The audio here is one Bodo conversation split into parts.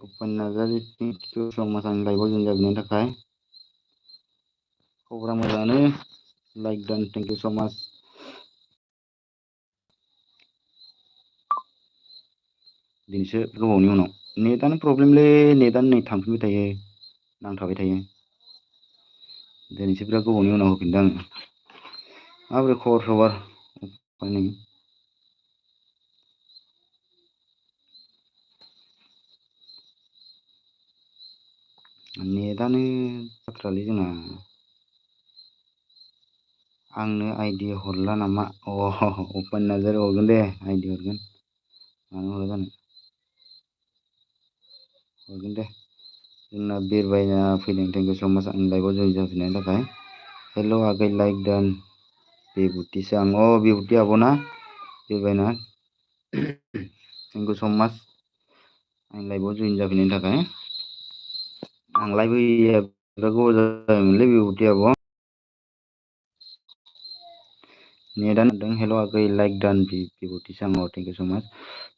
Open Nazaरि समाज आंनि लाइभआव जइन जाबैनायनि थाखाय खबरा मोजाङानो। लाइक डान, थेंक इउ सो माच। दिनैसो गोबावनि उनाव नेटआनो प्रब्लेमलै, नेटआनो नै थांफिनबाय थायो, नांथाबाय थायो। दिनैसो बिराद गोबावनि उनाव होफिनदों आङो। माबोरै खबर सबर? नेटआनो जाथ्रालै जोंना। आंनो आइडि हरला नामा? अपेन नार्जारि हरगोन दे, आइडि हरगोन। मानो हरा जानो, हरगोन दे। जोंना बिरबायना फैदों, थेंक इउ स माच आंनि लाइभआव जइन जाफिननायनि थाखाय। हेल' आगै लाइक डान। बिबुथिसो आं, बिबुथि आब'ना बिरबायना। थेंक इउ स माच आंनि लाइभआव जइन जाफिननायनि थाखाय। आं लाइभ होयैया बिराद गोबाव जाबायमोनलै बिबुथि आब'। नेटआनो दों। हेल' आगै लाइक डान। बिबुथि साम' थेंक इउ स माच।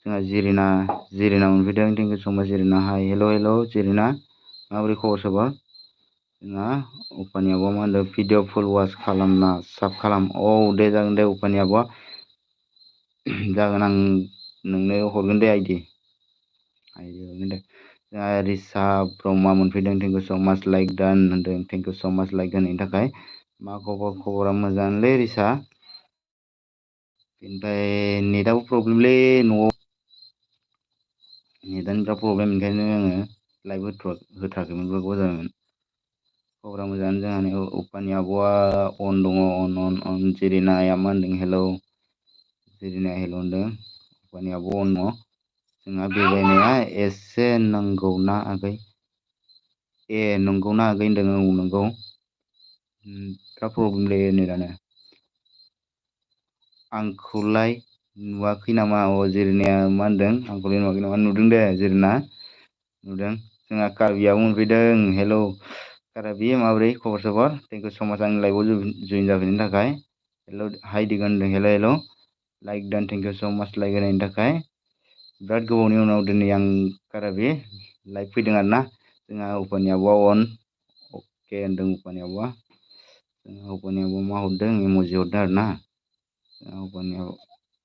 जोंहा जिरिना मोनफैदों, थेंक इउ स माच जिरिना। हाय हेल' जिरिना, माबोरै खबर सबर? जोंहा अपानि आब'आ मा होनदों, भिडिअ फुल वाच खालामना साब खालाम। दे जागोन दे अपानि आब'आ, जागोन। आं नोंनो हरगोन दे आइडि हरगोन दे। जोंहा रिसा ब्रह्मा मोनफैदों, थेंक इउ स माच लाइक डान होनदों। थेंक इउ स माच लाइक होनायनि थाखाय। मा खबर? खबरा मोजाङानोलै रिसा। ओमफ्राय नेटआबो प्रब्लेमलै न'आव। नेटआनो बिराद प्रब्लेम, ओंखायनो आङो लाइभ होथाराखैमोन, गोबाव जाबायमोन। खबरा मोजाङानो जोंहानि। अपानि आब'आ अन दङ, अन। जिरिनाया मा होनदों? हेलौ। जिरिनाया हेलौ होनदों। अपानि आब' अन दङ। जोंहा बिरबायनाया एसे नांगौना आगै? नंगौना आगै होनदों। औ नंगौ। बिराद प्रब्लेमलै नेटआनो। आंखौलाय नुवाखै नामा? जिरिनाया मा होनदों? आंखौलाय नुवाखै नामा? नुदों दे जिरिना, नुदों। जोंहा कार्बिआबो मोनफैदों। हेलौ कार्बि, माबोरै खबर सबर? थेंक इउ स माच आंनि लाइभआव जइन जाफैनायनि थाखाय। हेलौ हाय दिगन होनदों। हेल' like don, thank you so माच लाइक होनायनि थाखाय। बिराद गोबावनि उनाव दिनै आं कार्बि लाइभ फैदों आरोना। जोंहा अपानि आब'आ अन अके होनदों। अपानि आब'आ मा हरदों? इम'जि हरदों आरोना।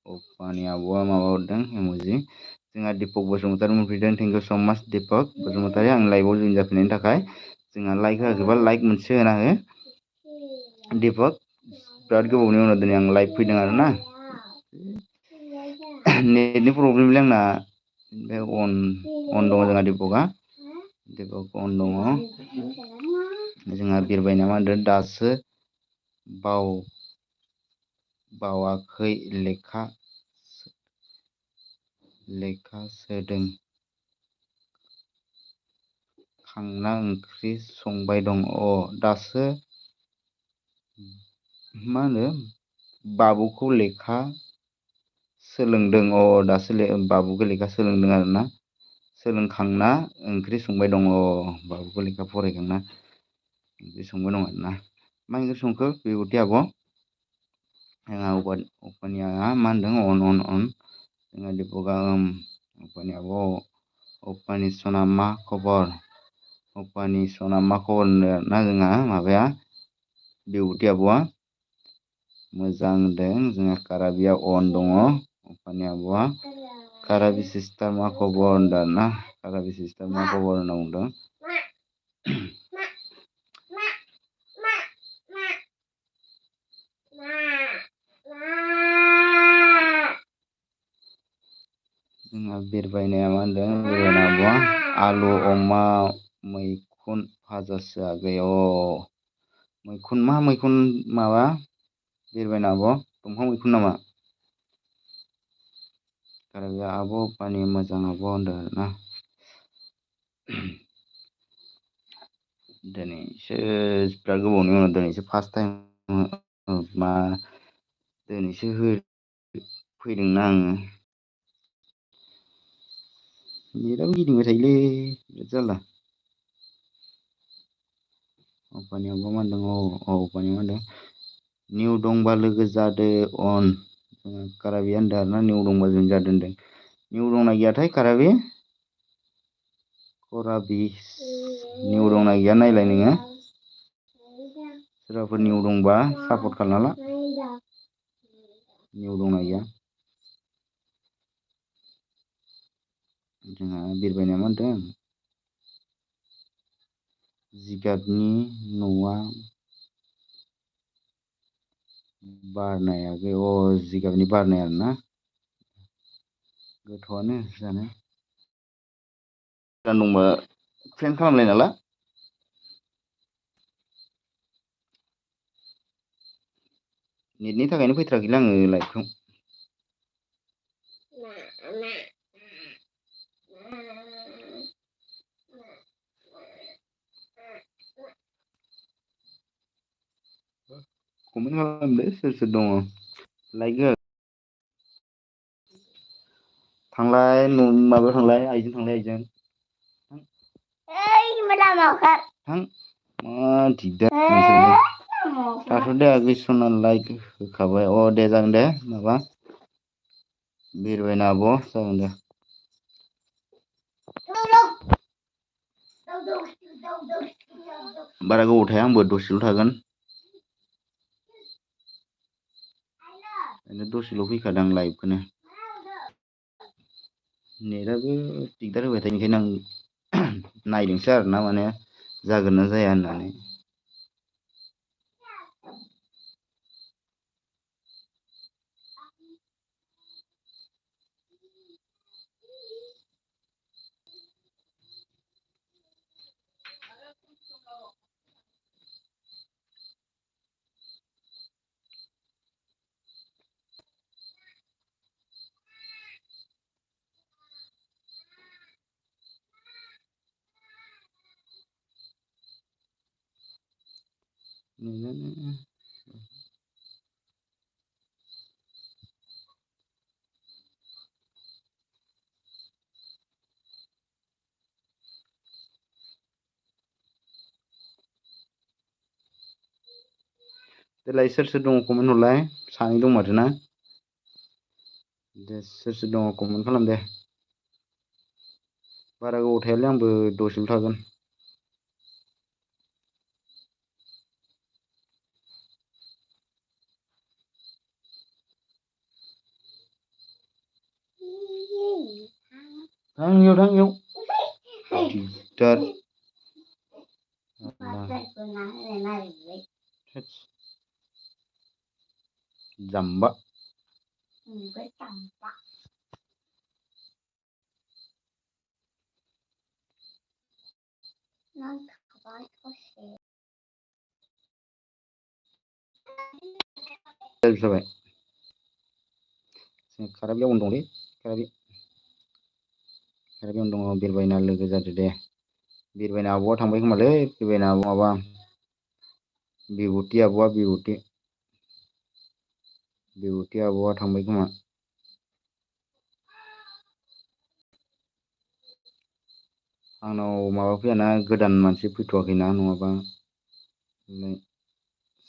अपानि आब'आ माबा हरदों, इम'जि। जोंहा Deepak Basumatary मोनफैदों, thank you so माच दिपक बसुमतारी आं लाइभआव जइन जाफिननायनि थाखाय। जोंहा लाइक होआखैबा लाइक मोनसे होना हो दिपक। बिराद गोबावनि उनाव दिनै आं लाइभ फैदों आरोना। नेटनि प्रब्लेमलै आंना। अन दङ जोंहा दिपकआ अन दङ। जोंहा बिरबायना मा होनदों? दासो बावाखै लेखा सोदों, खांना ओंख्रि संबाय दं। दासो मा होनो? बाबुखौ लेखा सोलोंदों। दासो बाबुखौ लेखा सोलोंदों आरोना। सोलोंखांना ओंख्रि संबाय दङ। बाबुखौ लेखा फरायखांना ओंख्रि संबाय दं आरोना। मा ओंख्रि संखो बिबुथि आब'? जोंहा अपानिया मा होनदों? अन। जोंहा दिपकआ अपानि आब', अपानि सना मा खबर? अपानि सना मा खबर होनदों आरोना जोंहा माबाया बिबुथि आब'आ। मोजां होनदों। जोंहा काराबिया अन दङ। अपानि आब'आ काराबि सिस्टार मा खबर होनदों आरोना। काराबि सिस्टार मा खबर होनना बुंदों। जोंहा बिरबायनाया मा होनदों? बिरबायना आब'आ आलु अमा मैखुन भाजासो आगै। मैखुन मा मैखुन? माबा बिरबायना आब', दंफां मैखुन नामा? कार्बिया आब' अपानि मोजां आब' होनदों आरोना। दिनैसो बिराद गोबावनि उनाव दिनैसो फार्स्ट टाइम दिनैसो फैदोंना आङो। नेटआबो गिदिंबाय थायोलै, बिराद जारला। अपानियाबो मा होनदों? अपानिया मा होनदों? निउ दंबा लोगो जादो अन। काराबिया होनदों आरोना निउ दंबा जों जादो होनदों। निउ दंना गैयाथाय काराबि? कराबि निउ दंना गैया नायलाय नोङो। सोरबाफोर निउ दंबा सापर्ट खालामना ला। निउ दंना गैया? जोंहा बिरबायना मा होनदों? जिगाबनि न'आ बारनायाखै जिगाबनि बारनाय आरोना। गोथावआनो जानो। गोदान दंबा फ्रेन्ड खालामलायना ला। नेटनि थाखायनो फैथाराखैलै आङो लाइभखौ। कमेन्ट खालामदो सोर सोर दङ। लाइक हो। थांलाय माबायाव थांलाय आइजों थांलाय आइजों। थां मा दिगदार थाथ'दे आगै सना लाइक होखाबाय दे जागोन दे माबा बिरबायना आब' जागोन दे। बारा गोबाव थाया आंबो दसेल' थागोन। दसेल' फैखादों आं लाइभखौनो। नेटआबो दिगदार होबाय थायो ओंखायनो आं नायदोंसो आरोना माने जागोन ना जाया होननानै। देलाय सोर सोर दङ कमेन्ट हरलाय सानै दं माथो ना? दे सोर सोर दङ कमेन्ट खालाम दे। बारा गोबाव थायालै आंबो दसेल' थागोन। थां इयाव दिगदार जाम्बा जाबाय काराबियाव दंलै काराबियाव दङ बिरबायना लोगो जादो दे। बिरबायना आब'आ थांबाय खोमालै बिरबायना आब' माबा बिबुति आब'आ बिबुति आब'आ थांबाय खोमा। आंनाव माबा फैयाना गोदान मानसि फैथ'वाखैना नङाबा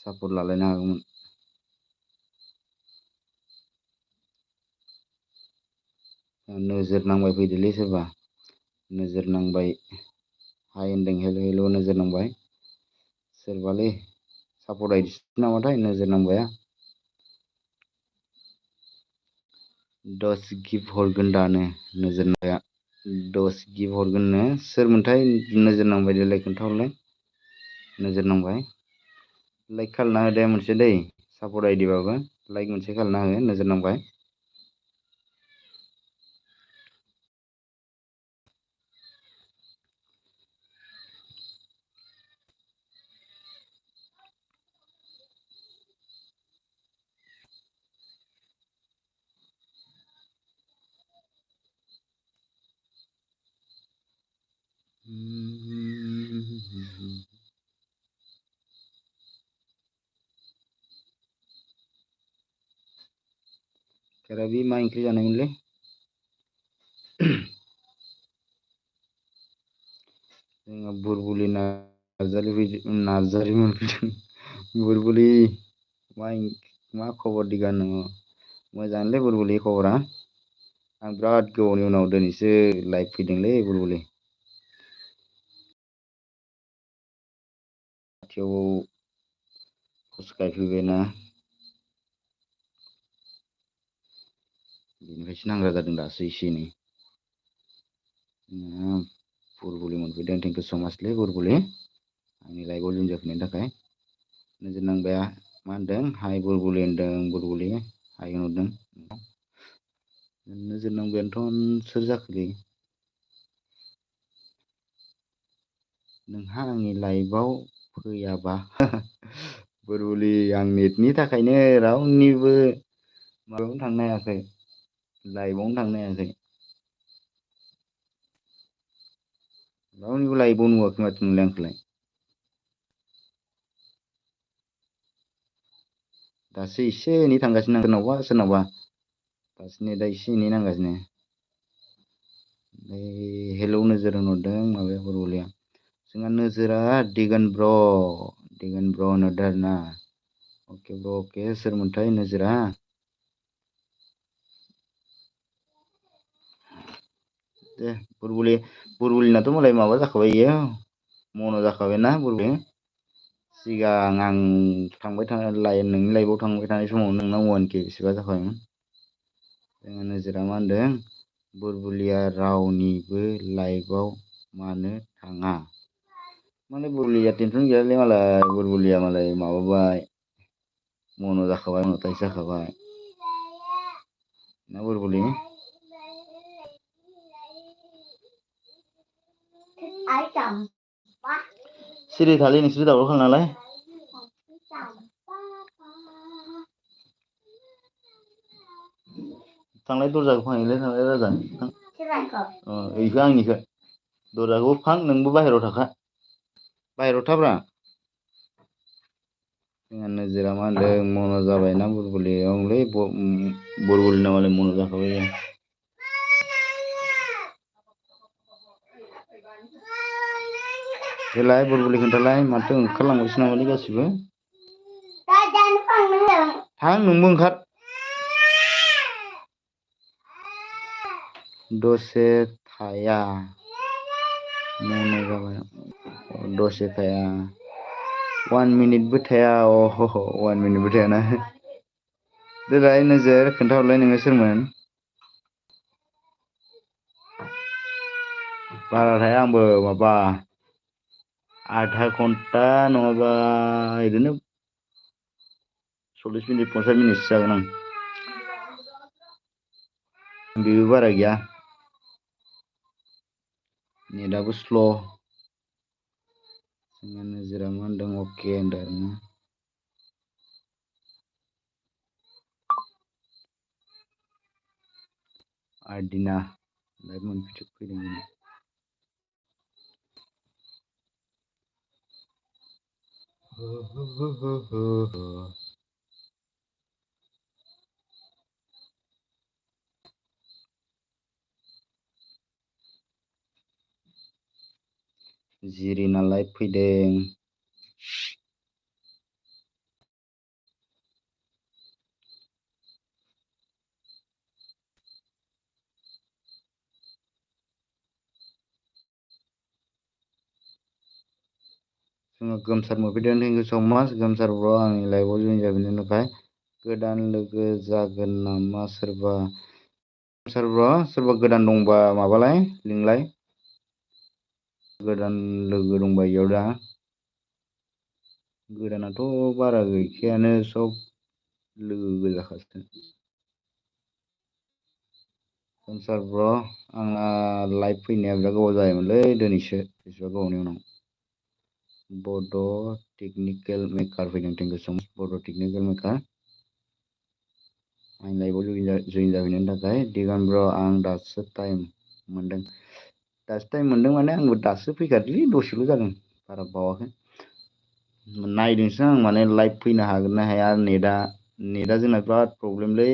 सापर्ट लालायनो हागौमोन। नोजोर नांबाय फैदोलै सोरबा नोजोर नांबाय हाय होनदों हेल' हेल' नोजोर नांबाय सोरबालै सापर्ट आइदिसो नामाथाय नोजोर नांबाया। दस गिफ्ट हरगोन दानो नोजोर नांबाया। दस गिफ्ट हरगोननो सोरमोनथाय नोजोर नांबाय देलाय खोन्थाहरलाय। नोजोर नांबाय लाइक खालामना हो दे मोनसे दै सापर्ट आइदिबाबो लाइक मोनसे खालामना हो नोजोर नांबाय। केराबि मा ओंख्रि जानायमोनलै? जोंहा बुरबुलि ना नार्जारि मोनफैदों। बुलबुलि मा खबर दिगानो मोजाङानोलै बुलबुलि खबरा। आं बिराद गोबावनि उनाव दिनैसो लाइभ फैदोंलै बुलबुलि। खाथियाव पस्ट गायफैबायना बेनिफ्रायसो नांग्रा जादों दासो एसे एनै। बुलबुलि मोनफैदों थेंकिउ स' माचलै बुलबुलि आंनि लाइभआव जइन जाफैनायनि थाखाय। नोजोर नांबाय मा होनदों हाइ बुलबुलि होनदों बुलबुलि हाइ होनहरदों। नोजोर नांबायानोथ' सोर जाखोलै नोंहा आंनि लाइभआव फैयाबा बुलबुलि आं नेटनि थाखायनो रावनिबो माबायावनो थांनो हायाखै लाइभआवनो थांनो हायाखै। रावनिबो लाइभआव नुवाखै माथो नोंलाय आंखौलाय। दासो एसे एनै थांगासिनो सोरनावबा सोरनावबा दासो नेटआ एसे एनै नांगासिनो। ओमफ्राय हेलौ नोजोर होनहरदों माबाया बुलबुलिया। जोंहा नोजोरा दिगोन ब्र होनहरदों आरोना। अके ब्र अके सोरमोनथाय नोजोरा। दे बुलबुलिनाथ' मालाय माबा जाखाबाय इयो मन' जाखाबायना बुलबुलि। सिगां आं थांबाय थानाय नोंनि लाइभआव थांबाय थानाय समाव नोंना 1K बेसेबा जाखाबायमोन। जोङो नोजोरा मा होनदों बुलबुलिया रावनिबो लाइभआव मानो थाङा। माने बुलबुलिया टेनसन गैयालै मालाय बुलबुलिया मालाय माबाबाय मन' जाखाबाय मनेटाइस जाखाबाय ना बुलबुलि। सिरि थालै नोंसोर दावराव खालामनाङालाय। थांलाय दरजाखौ फांहैलाय थांलाय राजा थां इखो आंनिखो दरजाखौ फां नोंबो बाहेरायाव थाखा बाहेरायाव थाब्रा। जोंहा नोजोरा मा होनदों मन' जाबायना बुलबुलि ओंलै बुलबुलिना मालाय मन' जाखाबाय। देलाय बुलबुलि खोन्थालाय माथो ओंखारलांबायसो नामालै गासिबो। थां नोंबो ओंखार। दसे थाया मन' जाबाय दसे थाया 1 मिनिटबो थाया अह 1 मिनिटबो थायाना। देलाय नोजोर खोन्थाहरलाय नोङो सोरमोन। बारा थाया आंबो माबा आधा घन्टा नङाबा बिदिनो 40 मिनिट 50 मिनिटसो जागोन आं। बेबो बारा गैया। नेटआबो स्ल'। जोंहा नोजोरा मा होनदों अके होनदों आरोना। आर्दिना लाइभ मोनफैदों। जिरिना लाइभ फैदों। जोङो गोमसार मोनफैदों थेंकिउ स' माच गोमसार ब्र आंनि लाइभआव जइन जाफैनायनि थाखाय। गोदान लोगो जागोन नामा सोरबा गोमसार ब्र सोरबा गोदान दंबा माबालाय लिंलाय। गोदान लोगो दंबा इयाव दा। गोदानाथ' बारा गैखायानो सब लोगो गोजाखासो। गोमसार ब्र आंना लाइभ फैनाया बिराद गोबाव जायोमोनलै दिनैसो बेसेबा गोबावनि उनाव। बड' टेकनिकेल मेकार फैदों थेंकिउ स' माच बड' टेकनिकेल मेकार। आं लाइभआव जइन जाफैनायनि थाखाय दिगान ब्र आं दासो टाइम मोनदों। दासो टाइम मोनदों माने आंबो दासो फैखादोंलै दसेल' जादों बारा बावाखै। नायदोंसो आं माने लाइभ फैनो हागोन ना हाया नेटआ जोंना बिराद प्रब्लेमलै।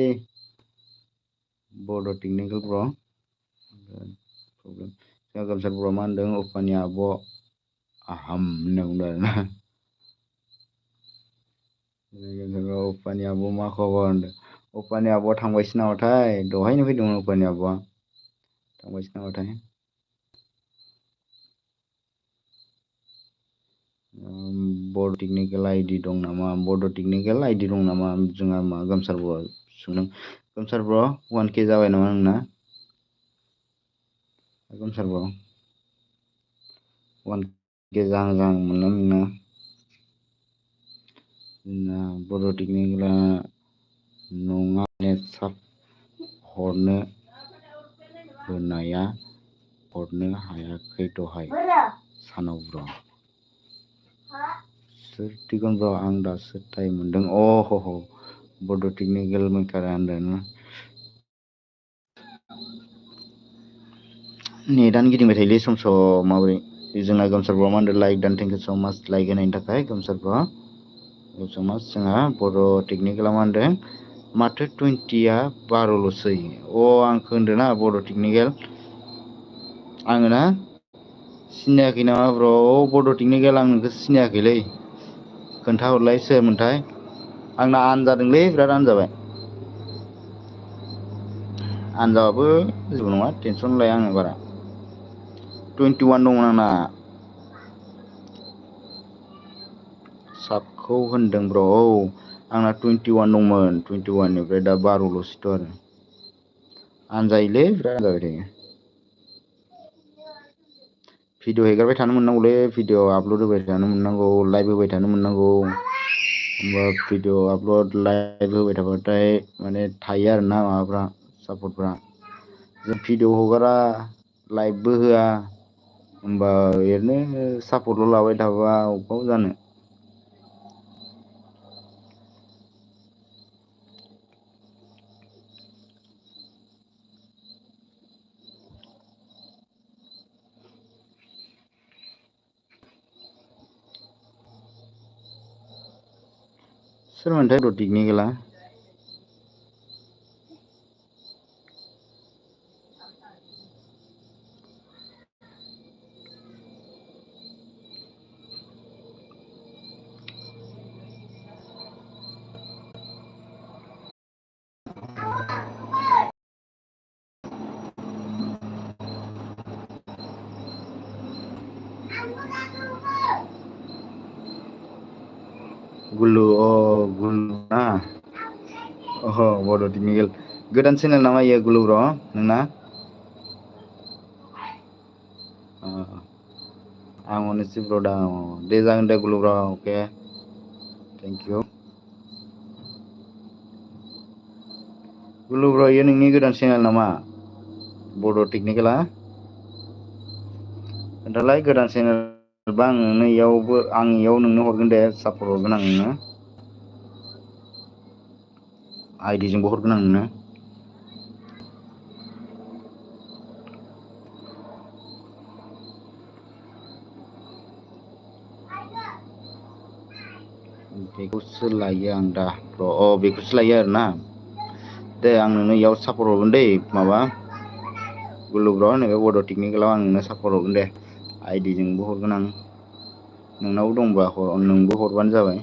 बड' टेकनिकेल ब्र। प्रब्लेम जोंहा गोमसार बर'आ मा होनदों अफानि आब' aham होनना बुंदों आरोना। अपानि आब' मा खबर होनदों। अपानि आब'आ थांबायसो नामाथाय दहायनो फैदोंमोन अपानि आब'आ थांबायसो नामाथाय। बड' टेकनिकेल आइडि दं नामा बड' टेकनिकेल आइडि दं नामा जोंहा मा गोमसार बर'आ सोंदों। गोमसार बर' 1K जाबाय नामा नोंना गोमसार बर' 1K जाहां जाहां मोनदों नोंना। बर' टेकनिकेला नङा नेटसाप हरनो होनाया हरनो हायाखै दहाय सानाव ब्र'। सोर दिगन ब्र' आं दासो टाइम मोनदों ह बड' टेकनिकेल मेकारा होनदों। नेटानो गिदिंबाय थायोलै सम सम माबोरै जोंना गोमसार बर'आ मा होनदों लाइक दान थेंक इउ स' माच लाइक होनायनि थाखाय गोमसार बर'आ स' माच। जोंहा बर' टेकनिकेला मा होनदों माथो 20आ 12ल'सै आंखौ होनदों ना बर' टेकनिकेल आङो ना सिनायाखै नामा ब्र' बड' टेकनिकेल आं नोंखौ सिनायाखैलै खोन्थाहरलाय सोरमोनथाय आंना आन जादोंलै बिराद आन जाबाय। आनजाबाबो जेबो नङा टेनसन लाया आङो बारा 21 दंमोन आंना। साबखौ होनदों ब्र' आंना 21 दंमोन 21 निफ्राय दा 12ल'सैथ' आरो आनजायोलै बिराद आनजाबाय थायो। भिडिअ हेगारबाय थानो मोननांगौलै भिडिअ आपल'ड होबाय थानो मोननांगौ लाइभ होबाय थानो मोननांगौ होमबा भिडिअ आपल'ड लाइभ होबाय थाबाथाय माने थायो आरोना माबाफ्रा सापर्टफ्रा। जों भिडिअ हगारा लाइभबो होआ होमबा ओरैनो सापर्टल' लाबाय थाबा अबेयाव जानो। सोरमोनथाय बर' टेकनिकेला गुलु गुलु ना बर' टेकनिकेल गोदान चेनेल नामा इयो गुलु ब्र' नोंना आं हरनोसै ब्र' दा दे जागोन दे गुलु ब्र' अके थेंक इउ। गुलु ब्र' इयो नोंनि गोदान चेनेल नामा बर' टेकनिकेला खोन्थालाय गोदान चेनेलबा आं नोंनो इयाव नोंनो हरगोन दे सापर्ट हरगोन आं नोंनो आइडिजोंबो हरगोन आं नोंनो। बेखौसो लायो आं दा ब्र' बेखौसो लायो आरोना दे आं नोंनो इयाव सापर्ट हरगोन दै माबा गुलु ब्र' नैबे बड' टेकनिकेलाव आं नोंनो सापर्ट हरगोन दे आइडिजोंबो हरगोन आं नोंनाव दंबा नोंबो हरबानो जाबाय।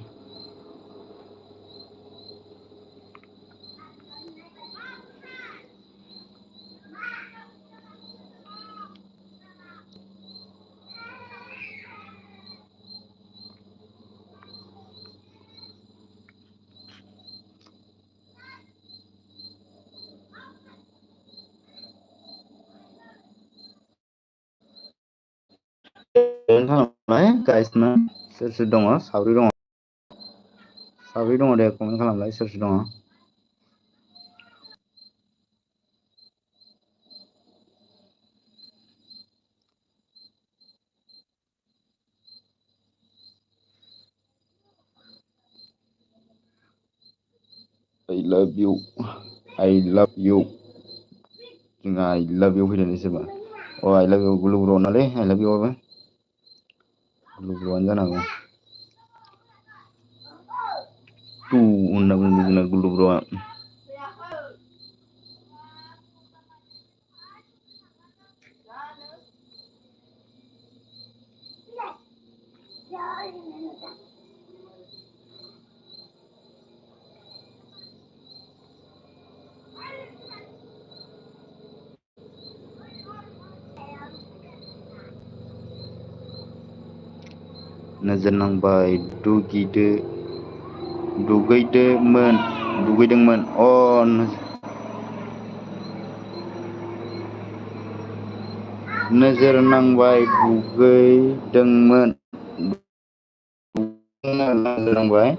गाइसनो सोर सोर दङ साब्रै दङ दे कमेन्ट खालामलाय सोर सोर दङ। I love you I love you जोंहा I love you फैदों सोरबा I love you गुलु ब्र' नालै I love you आबो गुलु ब्र'आनो जानांगौ टु होनना बुंदों जोंना गुलु ब्र'आ। नोजोर नांबाय दुगैदोंमोन अ नोजोर नांबाय दुगैदोंमोन नोजोर नांबाय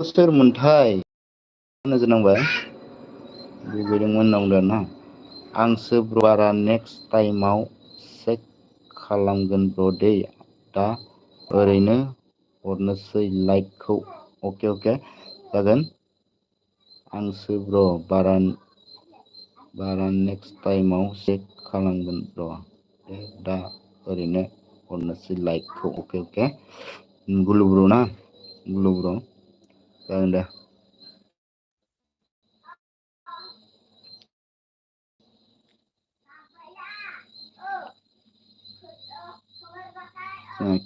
सोरमोनथाय नोजोर नांबाय दुगैदोंमोन होनना बुंदों आरोना आंसो बारा नेक्स्ट टाइमाव चेक खालामगोन ब्र दे दा ओरैनो हरनोसै लाइकखौ अके जागोन आंसो ब्र बारा नेक्स्ट टाइमाव चेक खालामगोन र दा ओरैनो हरनोसै लाइकखौ अके गुलुब्र ना गुलुब्र जागोन दे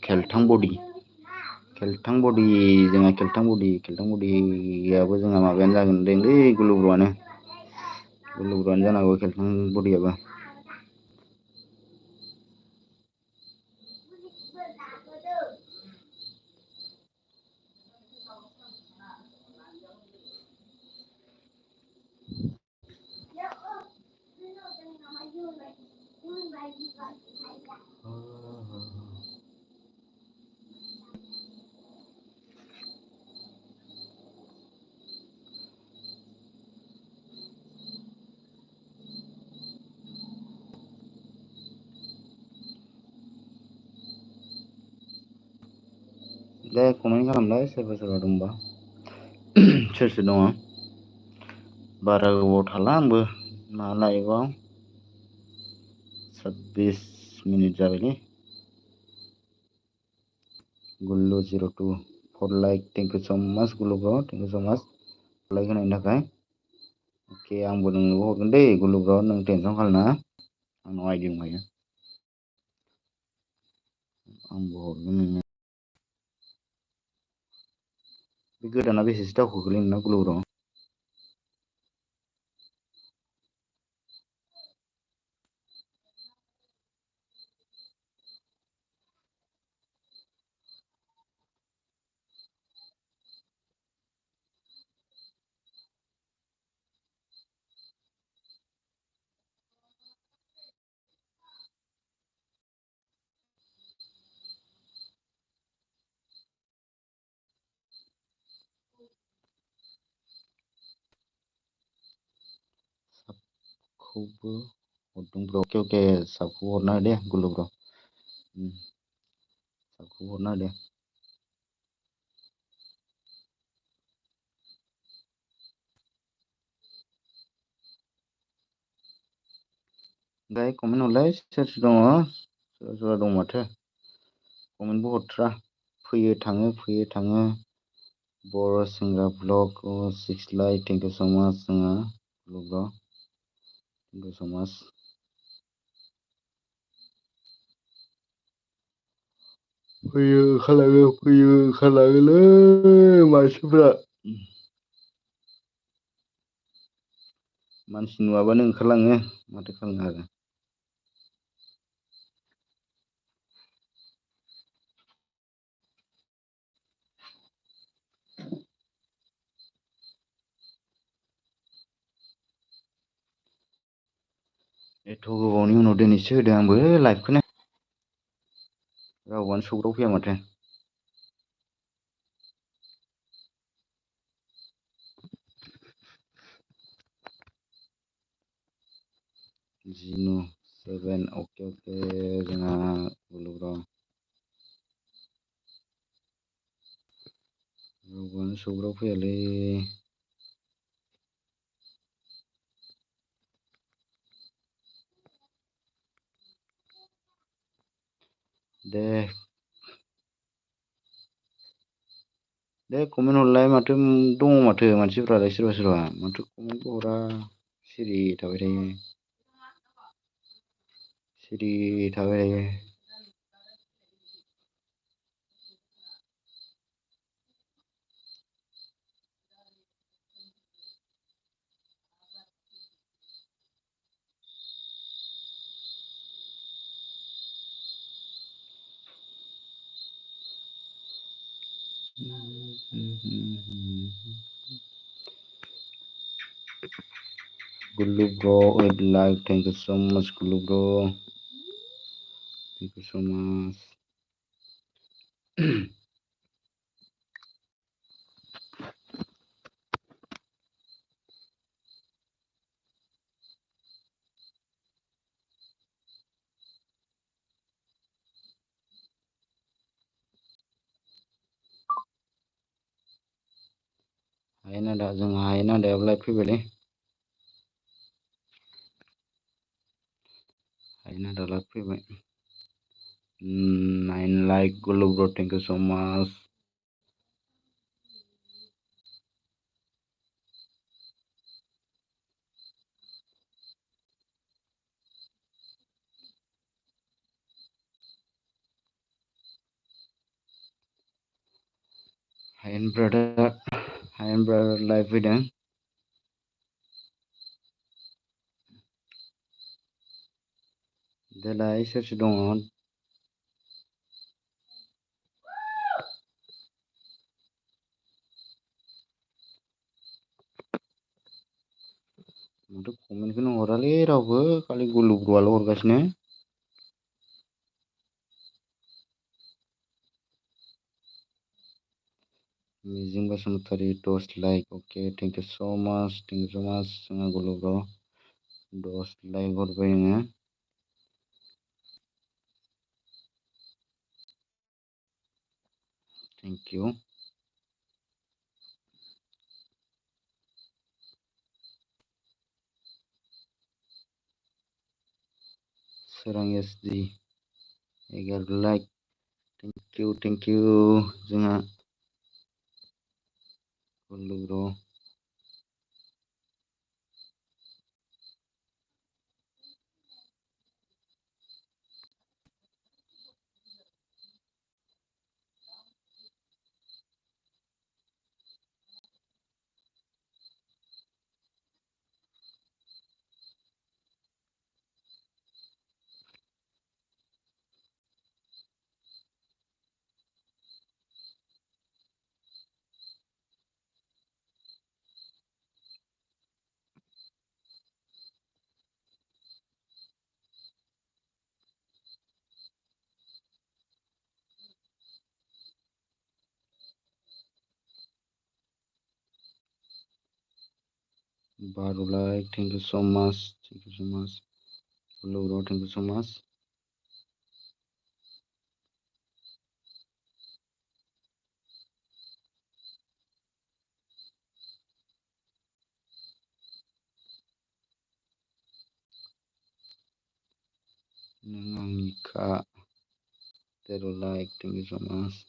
खेलथां बडि खेलथां बडियाबो जोंहा माबायानो जागोनलै गुलुब्रुआनो जानांगौ खेलथां बडियाबो दे कमेन्ट खालामलाय सोरबा दंबा सोर दङ बारा गोबाव थाला आंबो मा लाइभआव 26 मिनिट जाबायलै Gullu 02 for like thank you so माच गुल्लु ब्र थेंक इउ स माच लाइक होनायनि थाखाय अके आंबो नोंनोबो हरगोन दै गुल्लु ब्र नों टेनसन खालामनाङा आंनाव आइडि दंखायो आंबो हरगोन नोंनो बे गोदाना बेसेसो दावखो नोंना गुल्लु ब्र खौबो हरदों ब्र अके साबखौ हरना हो दे गुल्लु ब्र साबखौ हरना हो दे दाय कमेन्ट हरलाय सोर दङ सोरबा दं माथो कमेन्टबो हरथ्रा फैयो थाङो बर' सेंग्रा blog 6 like thank you so माच जोंहा गुल्लु ब्र थेंक इउ स माच फैयो ओंखारलाङोलै मानसिफ्रा मानसि नुवाबानो ओंखारलाङो माथो खालामनो आरो एथ' गोबावनि उनाव दिनैसो होदों आंबो लाइभखौनो रावबानो सौग्राव फैया माथो जिनु 7 अके जोंहा गुल्लु ब्र रावबानो सौग्राव फैयालै दे कमेन्ट हरलाय माथो दङ माथो मानसिफ्रालाय सोरबा माथो कमेन्टबो हरा सिरि थाबाय थायो Gulu bro would like, thank you so much Gulu bro, thank you so much. Hayen ada जों हायेन आदायाबोलाय फैबायलै हायेन आदालाय फैबाय 9 like Gulu bro, thank you so much. Hayen brother live फैदों देलाय सोर सोर दङ माथो कमेन्टखौनो हरालै रावबो खालि गुलु ब्रुआल' हरगासिनो मिजिं Basumatary 10 like okay thank U सो माच जोंहा गुलु ब्र 10 लाइक हरबाय नोङो थेंक इउ सोरां एसडि 11 लाइक थेंक इउ जोंहा गुलु ब्र बारु लाइक थेंक इउ सो माच गुलु ब्र थेंक इउ सो माच नों आंनिखा 0 लाइक थेंक इउ सो माच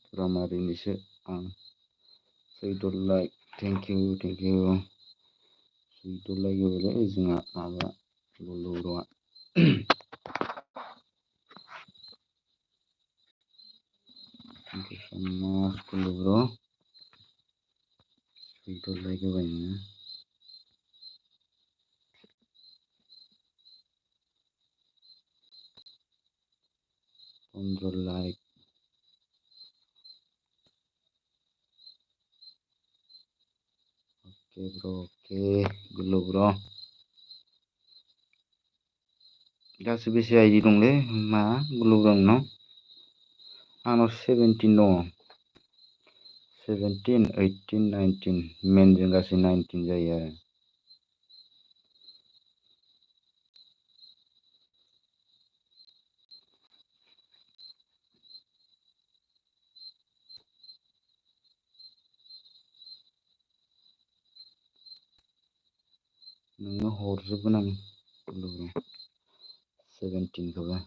दुरामारिनिसो आं 14 लाइक थेंक इउ 14 लाइक होबायलै जोंहा माबा गुलु ब्रआ थेंक इउ सो माच गुलु ब्र 14 लाइक होबाय नोङो 15 लाइक अके ब्र अके गुलु ब्र गासै बेसे आइडि दंलै मा गुलु ब्र नोंनाव आंनाव 17 दङ 17 18 19 मेनजों गासै 19 जायो आरो नोंनो हरजोबगोन आं गुलु ब्र 17 खौबो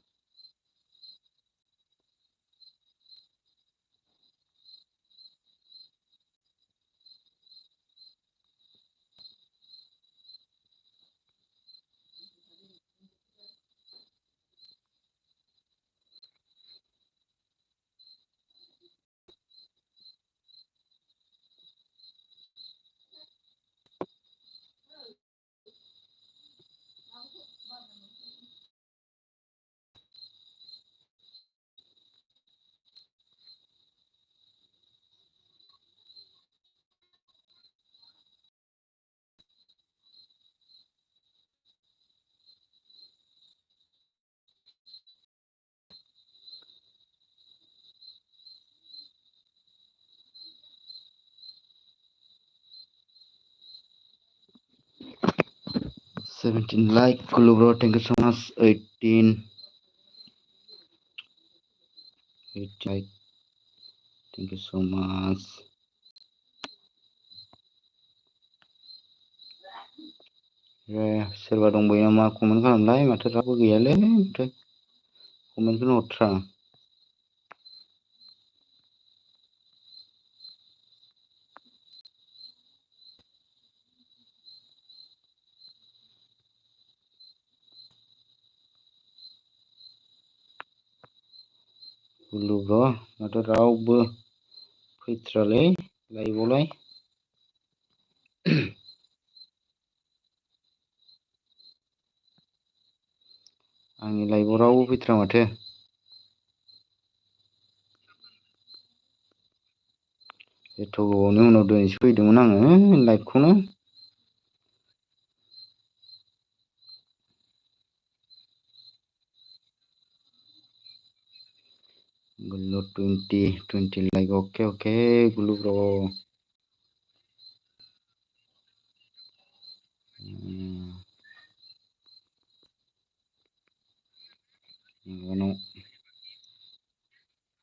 like Kulu bro, thank you so much. 18 like, thank you so much. सोरबा दंबायो नामा कमेन्ट खालामलाय माथो रावबो गैयालै ओमफ्राय कमेन्टखौनो हरथ्रा Kulu bro माथो रावबो फैथ्रालै लाइभआवलाय आंनि लाइभआव रावबो फैथ्रा माथो एथ' गोबावनि उनाव दिनैसो फैदोंमोन आङो लाइभखौनो Gullu 20 like okay Gullu bro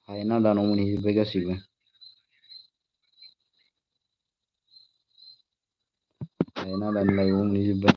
हायेन आदानाव मोनहैजोब्बाय गासैबो हायेन आदानि लाइभआव मोनहैजोब्बाय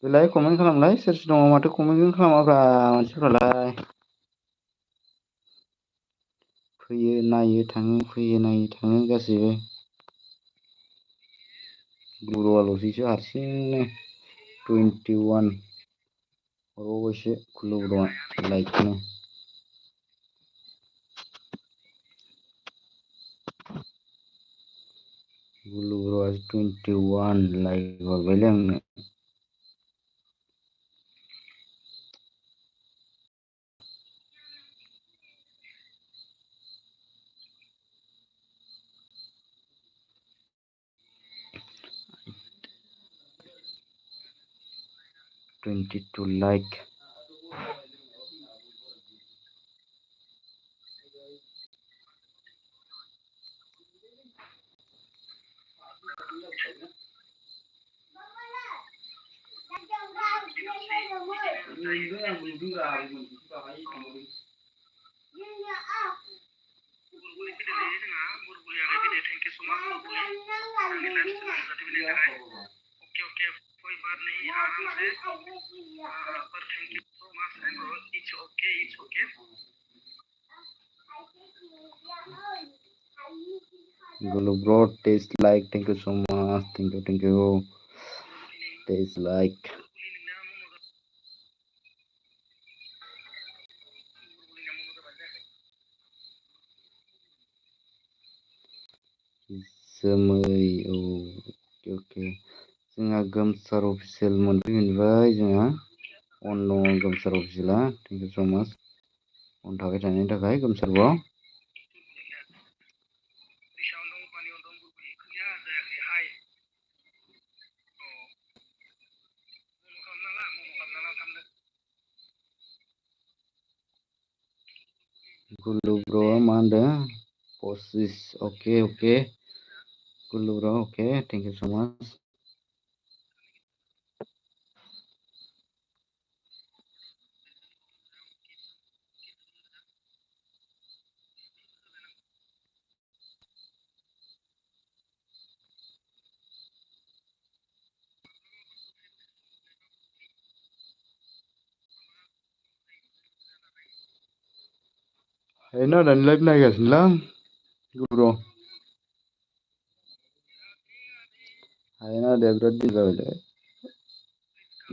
बेलाय कमेन्ट खालामलाय सोर सोर दङ माथो कमेन्टखौनो खालामाब्रा मानसिफ्रालाय फैयो नायो थाङो गासैबो गुरुवाल'सैसो हारसिंनो 21 हरबावबायसो खुलुब्र'आ लाइकखौनो गुलुब्र'आ 21 लाइक हरबायलै आंनो $22 like Gulu bro, taste like, thank you so much, thank you, taste like. जोमै ओके जोंहा गोमसार अफिसियेल मोनफैबाय जोंहा अन दङ गोमसार अफिसियेला थेंक इउ सो माच अन थाबाय थानायनि थाखाय गोमसार ब्र गुल्लु ब्र'आ मा होनदों 25 अके अके गुल्लु ब्र' अके थेंक इउ स' माच नायनानै लाइभ नायगासिनोलां गुब्र' हायना आदाया बिराद दिल जाबायलै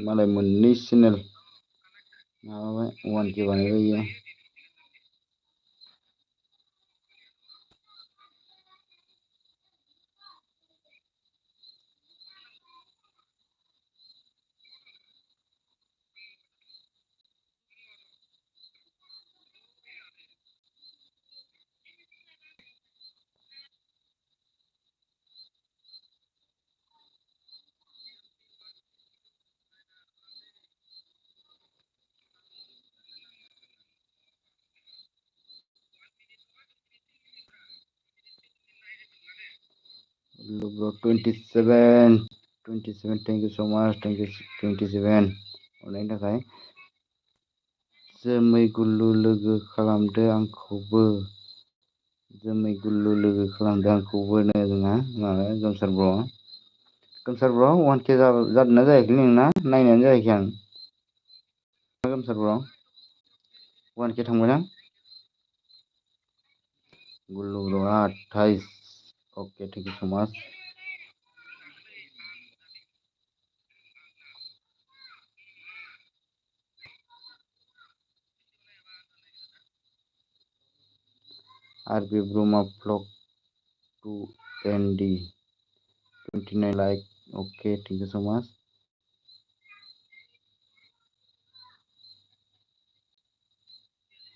मालाय मोननै चेनेल माबाबाय 1K बानायबाय इयो गुल्लु ब्र' 27 थेंक इउ स' माच थेंक इउ 27 अननायनि थाखाय जोमै गुल्लु लोगो खालामदो आंखौबो जोमै गुल्लु लोगो खालामदो आंखौबो जोंहा माबा गोमसार ब्र 1K जादोंना जायाखै नोंना नायनायानो जायाखै आं गोमसार ब्र 1K थांबायना गुल्लु ब्र'आ 28 okay thank you so' much Arbi Brahma blog 2ND 29 like okay thank you so' much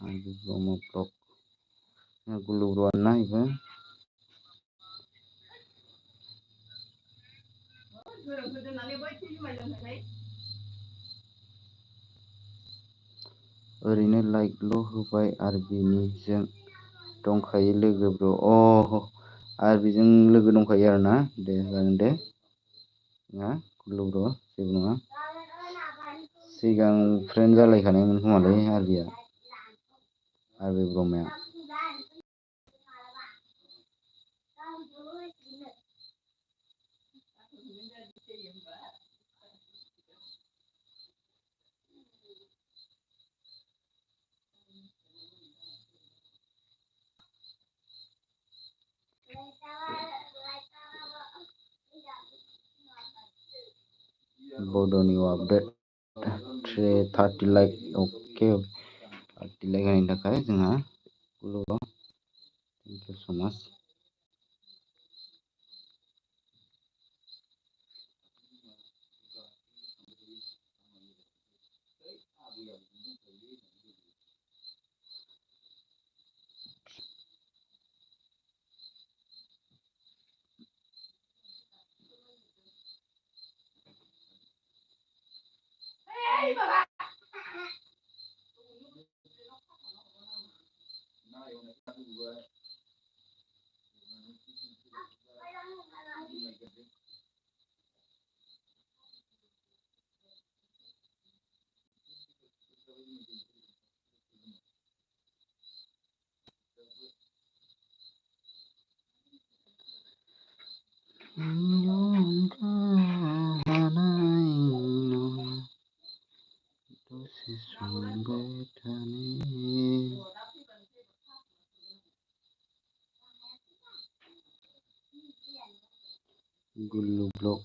Arbi Brahma blog Gullu ब्र'आनो ना इबो ओरैनो लाइकल' होबाय आरबिनिजों दंखायो लोगो ब्र' आरबिजों लोगो दंखायो आरोना दे जागोन दे ना गुल्लु ब्र' जेबो नङा सिगां फ्रेन्ड जालायखानायमोन खोमालै आरबि ब्रह्माया बड'नि आपडेट 30 लाइक अके 30 लाइक होनायनि थाखाय जोंहा गुल्लु ब्र' थेंक इउ स' माच गुल्लु ब्लग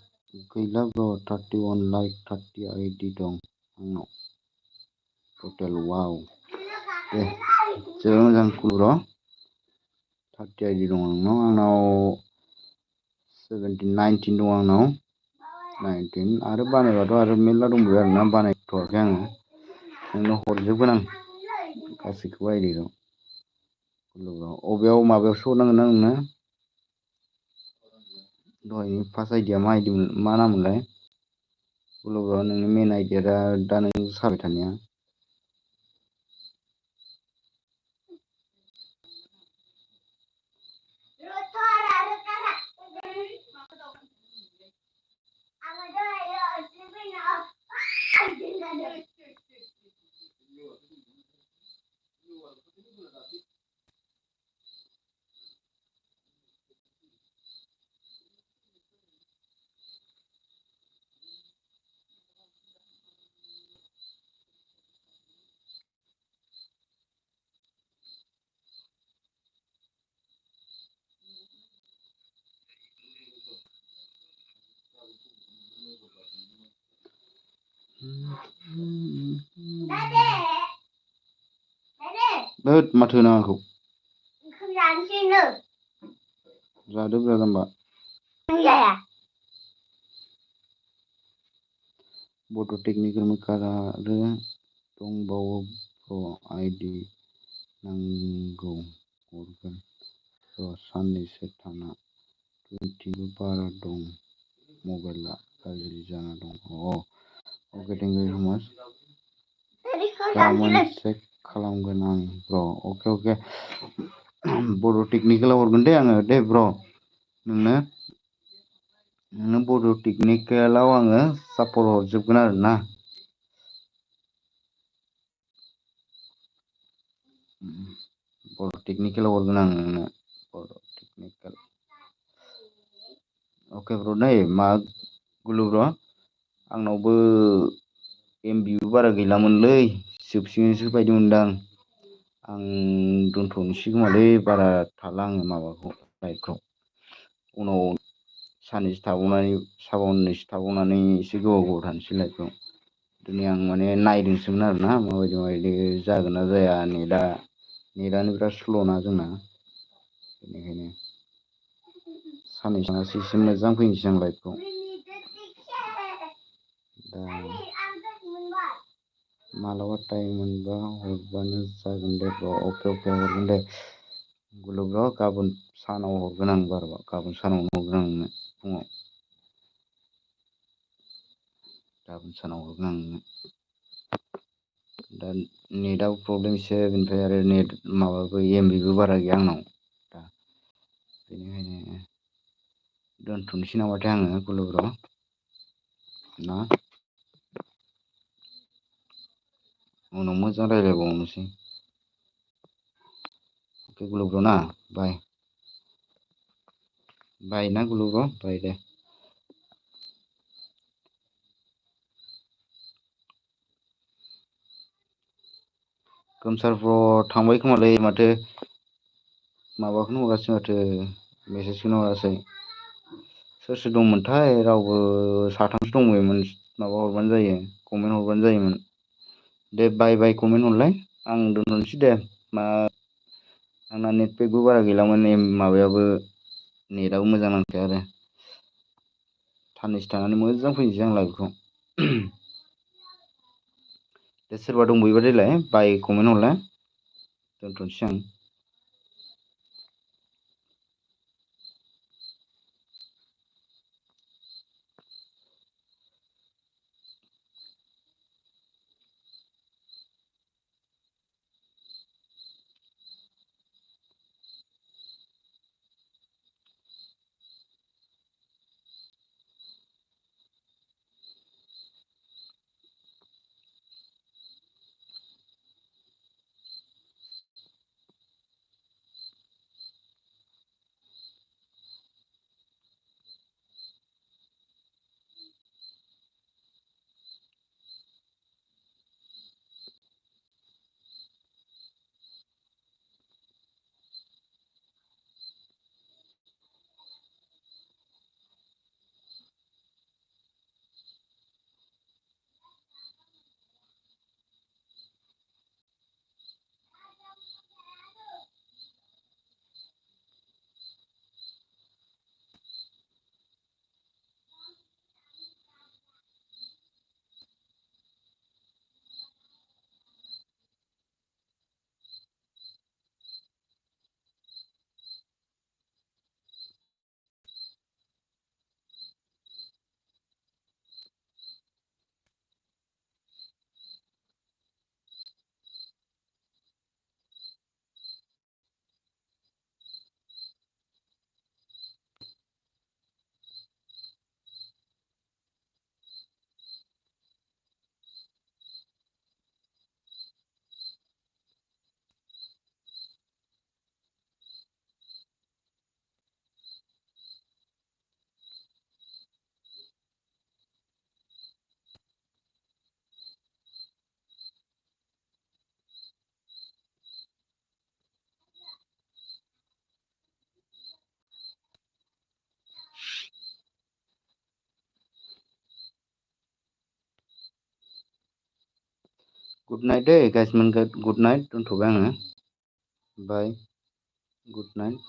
गैला ब्र 31 लाइक 30 आइडि दं आंनाव टटेल वाव दे जोबोद मोजां गुल्लु ब्र 30 आइडि दं आंनाव 19 दं आंनाव 19 आरो बानायबाथ' आरो मेरला दंबावो आरोना बानायथ'वाखै आङो नोंनो हरजोबगोन आं गासैखौबो आइडिखौ गुल्लु ब्र अबेयाव माबायाव स' नांगोन ना नोंनो दहायनि फार्स्ट आइडिया मा नाममोनलाय गुल्लु ब्र नोंनि मेन आइडिया दा नों सालायबाय थानाया होद माथो होनाङाखौ जादो ब्रा जाम्बा बड' टेकनिकेल मेकार आरो दंबावो ब्र आइडि नांगौ हरगोन र साननैसो थाना 20 बारा दं मबाइला गाज्रि जाना दं अके थेंक इउ सो माच गाबोन चेक खालामगोन आं ब्र अके बड' टेकनिकेलाव हरगोन दे आङो दे ब्र नोंनो बड' टेकनिकेलाव आङो सापर्ट हरजोबगोन आरोना बड' टेकनिकेलाव हरगोन आं नोंनो बड' टेकनिकेल अके ब्र नै मा गुलु ब्र आंनावबो एमबिबो बारा गैलामोनलै जोबसिगोनसो बायदि मोनदां आं दोनथ'नोसै खोमालै बारा थाला आङो माबाखौ लाइभखौ उनाव साननैसो थाबावनानै एसे गोबाव थानोसै लाइभखौ दिनै आं माने नायदोंसोमोन आरोना माबायदि जागोन ना जाया नेटआनो बिराद स्ल'ना जोंना बेनिखायनो साननैसो थानासो एसे मोजां फैनोसै आं लाइभखौ दा मालाबा टाइम मोनबा हरबानो जागोन दे ब्र अके हरगोन दे गुलु ब्र गाबोन सानाव हरगोन आं बाराबा गाबोन सानावनो हरगोन आं नोंनो फुङाव गाबोन सानाव हरगोन आं नोंनो दा नेटआबो प्रब्लेम एसे बेनिफ्राय आरो नेट माबाबो एमबिबो बारा गैया आंनाव दा बेनिखायनो दोनथ'नोसै नामाथाय आङो गुलु ब्र ना उनाव मोजां रायज्लायबावनोसै अके गुलु ब्र ना बाय ना गुलु ब्र बाय दे गोमसार ब्र थांबाय खोमालै माथो माबाखौनो हरासै माथो मेसेजखौनो हरासै सोर सोर दंमोनथाय रावबो साथामसो दंबायमोन माबा हरबानो जायो कमेन्ट हरबानो जायोमोन दे बाय कमेन्ट हरलाय आं दोनथ'नोसै दे मा आंना नेटपेकबो बारा गैलामोन माबायाबो नेटआबो मोजां नांखाया आरो साननैसो थानानै मोजां फैनोसै आं लाइभखौ दे सोरबा दंबावोबा देलाय बाय कमेन्ट हरलाय दोनथ'नोसै आं गुड नाइट दे गाइस मोन गुड नाइट दोनथ'बाय आङो बाय गुड नाइट।